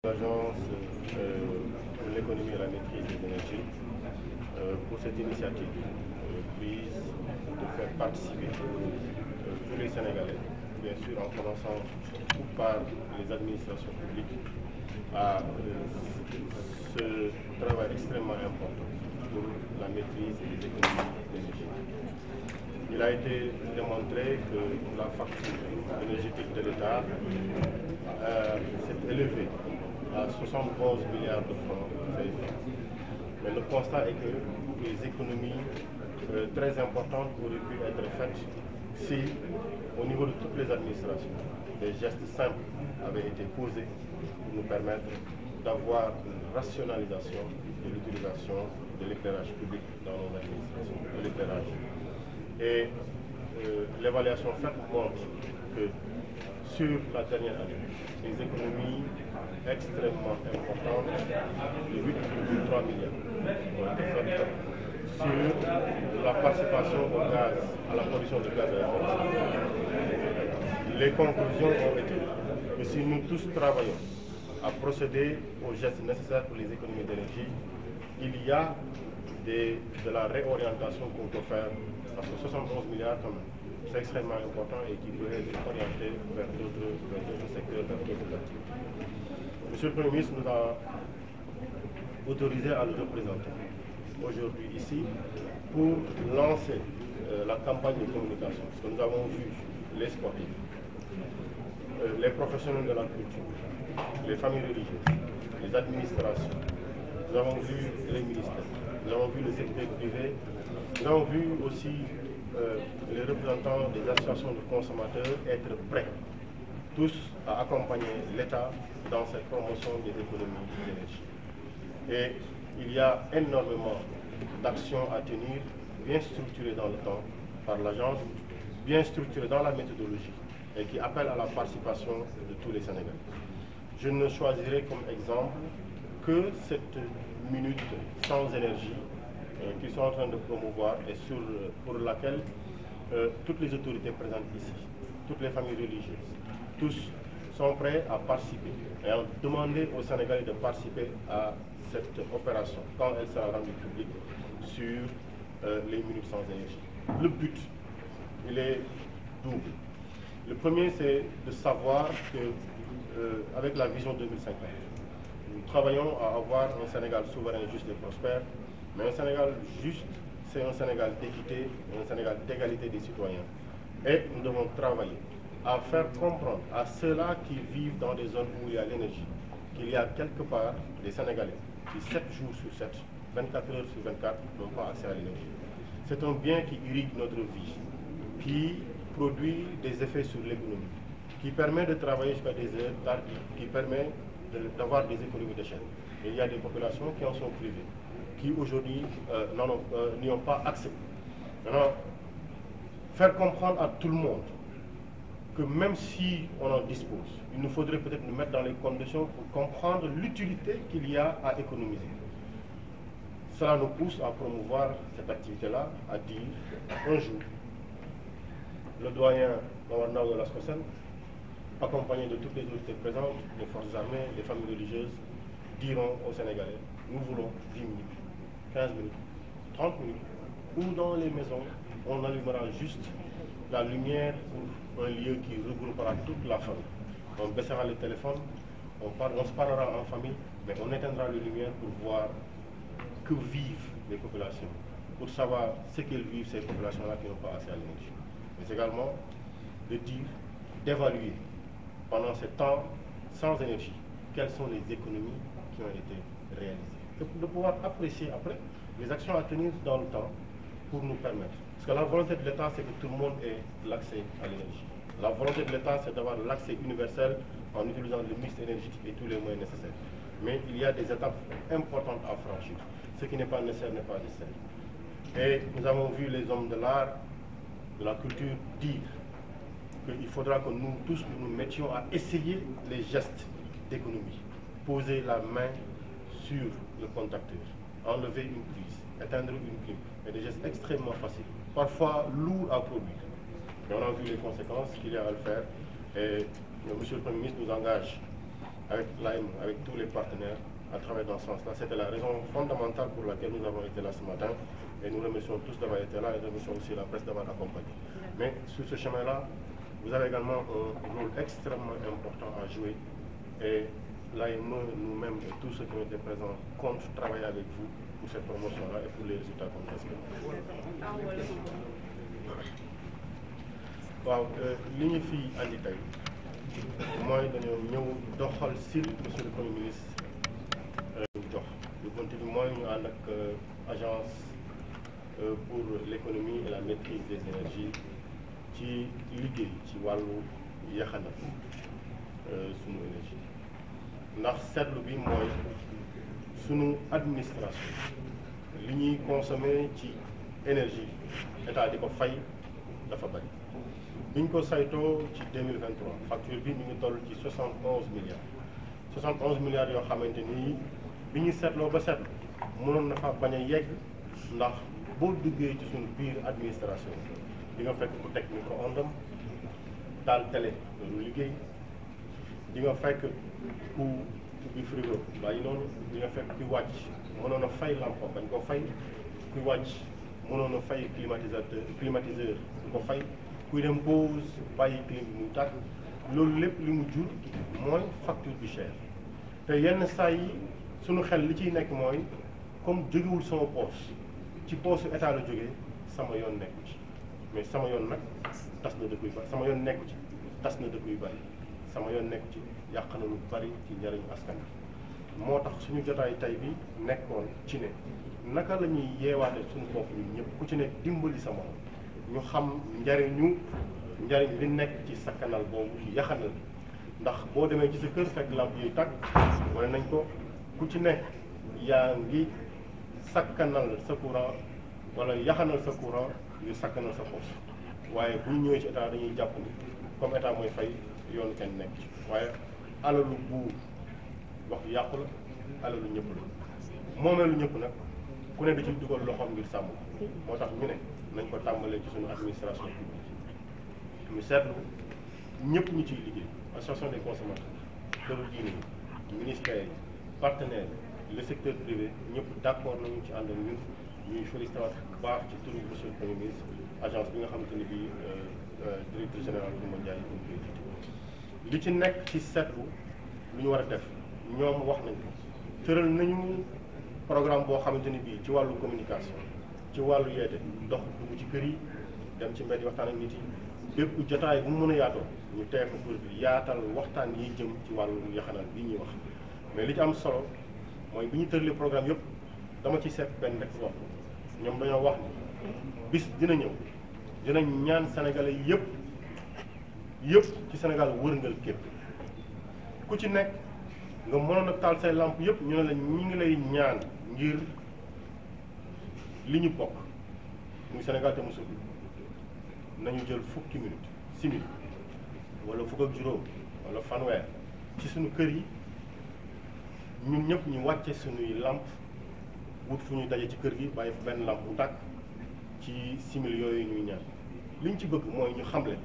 L'Agence pour l'économie et la maîtrise des énergies pour cette initiative prise de faire participer tous les Sénégalais, bien sûr en commençant par les administrations publiques, à ce travail extrêmement important pour la maîtrise des économies d'énergie. Il a été démontré que la facture énergétique de l'État s'est élevée à 71 milliards de francs CFA. Mais le constat est que les économies très importantes auraient pu être faites si, au niveau de toutes les administrations, des gestes simples avaient été posés pour nous permettre d'avoir une rationalisation de l'utilisation de l'éclairage public dans nos administrations, de l'éclairage. Et l'évaluation faite montre que sur la dernière année, les économies extrêmement importantes de 8,3 milliards ont été faites sur la participation au gaz, à la production de gaz à effet de serre. Les conclusions ont été que si nous tous travaillons à procéder aux gestes nécessaires pour les économies d'énergie, il y a de la réorientation qu'on peut faire, parce que 71 milliards, c'est extrêmement important et qui peut être orienté vers d'autres secteurs, vers d'autres activités. Monsieur le Premier ministre nous a autorisé à le représenter aujourd'hui ici pour lancer la campagne de communication, parce que nous avons vu les sportifs, les professionnels de la culture, les familles religieuses, les administrations, nous avons vu les ministères, nous avons vu le secteur privé, nous avons vu aussi les représentants des associations de consommateurs être prêts, tous à accompagner l'État dans cette promotion des économies d'énergie. Et il y a énormément d'actions à tenir, bien structurées dans le temps par l'agence, bien structurées dans la méthodologie et qui appellent à la participation de tous les Sénégalais. Je ne choisirai comme exemple que cette minute sans énergie qu'ils sont en train de promouvoir et pour laquelle toutes les autorités présentes ici, toutes les familles religieuses, tous sont prêts à participer et à demander aux Sénégalais de participer à cette opération quand elle sera rendue publique sur les minutes sans énergie. Le but, il est double. Le premier, c'est de savoir que avec la vision 2050, nous travaillons à avoir un Sénégal souverain, juste et prospère, mais un Sénégal juste, c'est un Sénégal d'équité, un Sénégal d'égalité des citoyens. Et nous devons travailler à faire comprendre à ceux-là qui vivent dans des zones où il y a l'énergie, qu'il y a quelque part des Sénégalais qui 7 jours sur 7, 24 heures sur 24, n'ont pas accès à l'énergie. C'est un bien qui irrigue notre vie, qui produit des effets sur l'économie, qui permet de travailler jusqu'à des heures tardives, qui permet d'avoir des économies d'échelle. Il y a des populations qui en sont privées, qui aujourd'hui n'y ont pas accès. Maintenant, faire comprendre à tout le monde que même si on en dispose, il nous faudrait peut-être nous mettre dans les conditions pour comprendre l'utilité qu'il y a à économiser. Cela nous pousse à promouvoir cette activité-là, à dire un jour, le doyen Mamadou de l'Ascosen, accompagné de toutes les autorités présentes, les forces armées, les familles religieuses, diront aux Sénégalais, nous voulons 10 minutes, 15 minutes, 30 minutes, ou dans les maisons, on allumera juste la lumière pour un lieu qui regroupera toute la famille. On baissera le téléphone, on se parlera en famille, mais on éteindra les lumières pour voir que vivent les populations, pour savoir ce qu'elles vivent ces populations-là qui n'ont pas accès à l'énergie. Mais également de dire, d'évaluer pendant ce temps sans énergie, quelles sont les économies qui ont été réalisées. De pouvoir apprécier après les actions à tenir dans le temps pour nous permettre. Parce que la volonté de l'État, c'est que tout le monde ait l'accès à l'énergie. La volonté de l'État, c'est d'avoir l'accès universel en utilisant le mix énergétique et tous les moyens nécessaires. Mais il y a des étapes importantes à franchir. Ce qui n'est pas nécessaire n'est pas nécessaire. Et nous avons vu les hommes de l'art, de la culture dire qu'il faudra que nous tous nous mettions à essayer les gestes d'économie. Poser la main sur le contacteur, enlever une prise, éteindre une clim. C'est des gestes extrêmement faciles, parfois lourds à produire. Mais on a vu les conséquences qu'il y a à le faire. Et M. le Premier ministre nous engage avec l'AM, avec tous les partenaires, à travailler dans ce sens-là. C'était la raison fondamentale pour laquelle nous avons été là ce matin. Et nous remercions tous d'avoir été là et nous remercions aussi la presse d'avoir accompagné. Mais sur ce chemin-là, vous avez également un rôle extrêmement important à jouer. Et l'AME, nous-mêmes et tous ceux qui ont été présents comptent travailler avec vous pour cette promotion-là et pour les résultats qu'on espère. waaw li ñu fi andi tey mooy dañoo ñëw doxal si monsieur le Premier ministre jox lu continue mooy ñu ànd ak agence pour l'économie et la maîtrise des énergies ci liggéey ci wàllu yaxanal sunu énergie ndax seetlu bi mooy sunu administration li ñuy consommer ci énergie état di ko fay dafa bari bi ñu ko saytoo ci 2023 facture bi ñu ngi toll ci 71 milliards yoo xamante ni bi ñu seetloo ba seetlu mënoon na fa bañ a yegg ndax boo duggee ci suñu biir administration di nga fekk ku teg micro-ondes taal télé loolu liggéey di nga fekk ku ubbi frigo bàyyi noonu di nga fekk ku wàcc mënoon a fay lampe bañ ko fay ku wàcc mënoon a fay climatiseur du ko fay kuy dem pause bàyyi clim bi muy tàkk loolu lépp li mu jur mooy facture bi cher te yenn saa yi suñu xel li ciy nekk mooy comme jógewul sama poos ci poosu état la jógee sama yoon nekku ci mais sama yoon nag tas na dëkk yu bari sama yoon nekku ci tas na dëkk yu bari sama yoon nekku ci yàq na lu bari ci njëriñu askan bi moo tax suñu jotaay tay bi nekkoon ci ne naka la ñuy yeewaate suñu bopp ñun ñëpp ku ci ne dimbali sa morom ñu xam njariñ li nekk ci sakkanal boobu ci yaxanal ndax boo demee ci sa kër fekk lamp yuy tàkk wane nañ ko ku ci nekk yaa ngi sakkanal sa courant wala yaxanal sa courant ngir sakkanal sa poche waaye bu ñu ñëwee ci état dañuy jàpp ni comme état mooy fay yoonu kenn nekk ci waaye alalu buur wax yàqu la alalu ñëpp la moomeelu ñëpp nag ku ne da ci dugal loxoom ngir sàmm moo tax ñu ne nañ ko tàmbalee ci suñu administration publique ñu seetlu ñëpp ñu ciy liggéey association des consommateurs këru diine yi ministère yi partenaires le secteur privé ñëpp d'accord nañu ci ànd ak ñun ñuy félicité waat bu baax ci turu monsieur le Premier ministre agence bi nga xamante ni bii directeur général bi ma Ndiaye ñu koy jiite li ci nekk ci seetlu lu ñu war a def ñoom wax nañ ko tëral nañu programme boo xamante ni bii ci wàllu communication ci wàllu yeete dox dugg ci kër yi dem ci mbedd waxtaan ak nit yi bépp jotaay bu mu mën a yaatoo ñu teg ko pour yaatal waxtaan yi jëm ci wàllu yaxanal bii ñuy wax mais li ci am solo mooy bi ñu tëralee programme yëpp dama ci seet benn rek wax ñoom dañoo wax ni bis dina ñëw dinañ ñaan sénégalais yëpp ci Sénégal wërngal képp ku ci nekk nga mënoon a taal say lampe yëpp ñu ne la ñi ngi lay ñaan ngir li ñu bokk muy Sénégal te mosul nañu jël fukki minute simili wala fukk ak juróom wala fanweer ci suñu kër yi ñun ñëpp ñu wàcce suñuy lamp wut fu ñuy daje ci kër gi bàyyi fa benn lamp bu tàkk ci simili yooyu ñuy ñaan li ñu ci bëgg mooy ñu xamle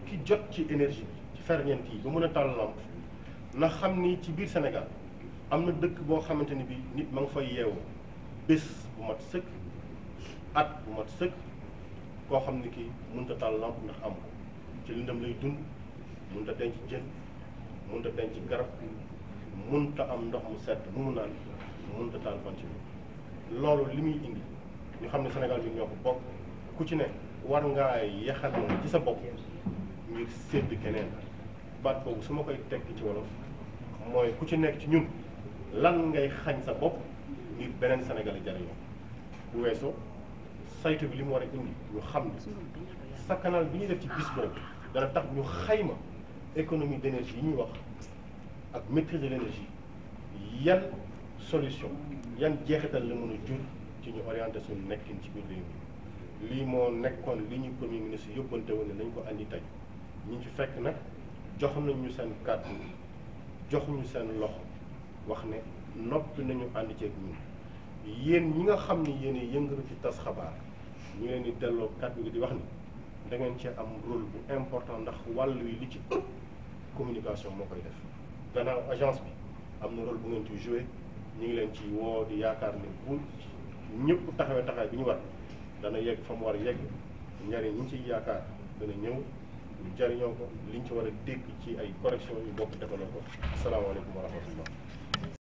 ki jot ci énergie bi ci ferñeent yi ba mën a taal lamp na xam ni ci biir Sénégal am na dëkk boo xamante ni bi nit ma nga fay yeewoo bés bu mat sëkk at bu mat sëkk koo xam ni kii mënut a taal lamp ndax am ko ci lëndëm lay dund mënut a denc jën mënut a denc garab mënut a am ndox mu sedd mu mu naan mënut a taal ventilo loolu li muy indi ñu xam ne Sénégal bi ñoo ko bokk ku ci ne war ngaa yaxal ci sa bopp ngir sédd keneen baat boobu su ma koy tekki ci wolof mooy ku ci nekk ci ñun lan ngay xañ sa bopp ngir beneen Sénégal yi jariñoo bu weesoo saytu bi li mu war a indi ñu xam ne sakkanal bi ñuy def ci bis boobu dana tax ñu xayma économie d'énergie yi ñuy wax ak maîtrise de l'énergie yan solution yan jeexital la mën a jur ci ñu orienté suñu nekkin ci biir réew mi lii moo nekkoon li ñu premier ministre yóbbante woon ne nañ ko andi tey ñi ci fekk nag jox nañ ñu seen kàddu jox ñu seen loxo wax ne noppi nañu ànd ceeg ñun yéen ñi nga xam ni yéen yëngatu ci tas xabaar ñu leen di delloo kàddu gi di wax ni da ngeen cee am rôle bu important ndax wàll wi li ci ëpp communication moo koy def gannaaw agence bi am na rôle bu ngeen ci joué ñu ngi leen ci woo di yaakaar ne bu ñëpp taxawee taxawaay bi ñu war dana yegg fa mu war a yegg njariñ ñi ñu ciy yaakaar dana ñëw ñu jariñoo ko liñ ci war a dégg ci ay correction yu bokk defaloo ko asalaamaaleykum wa rahmatullah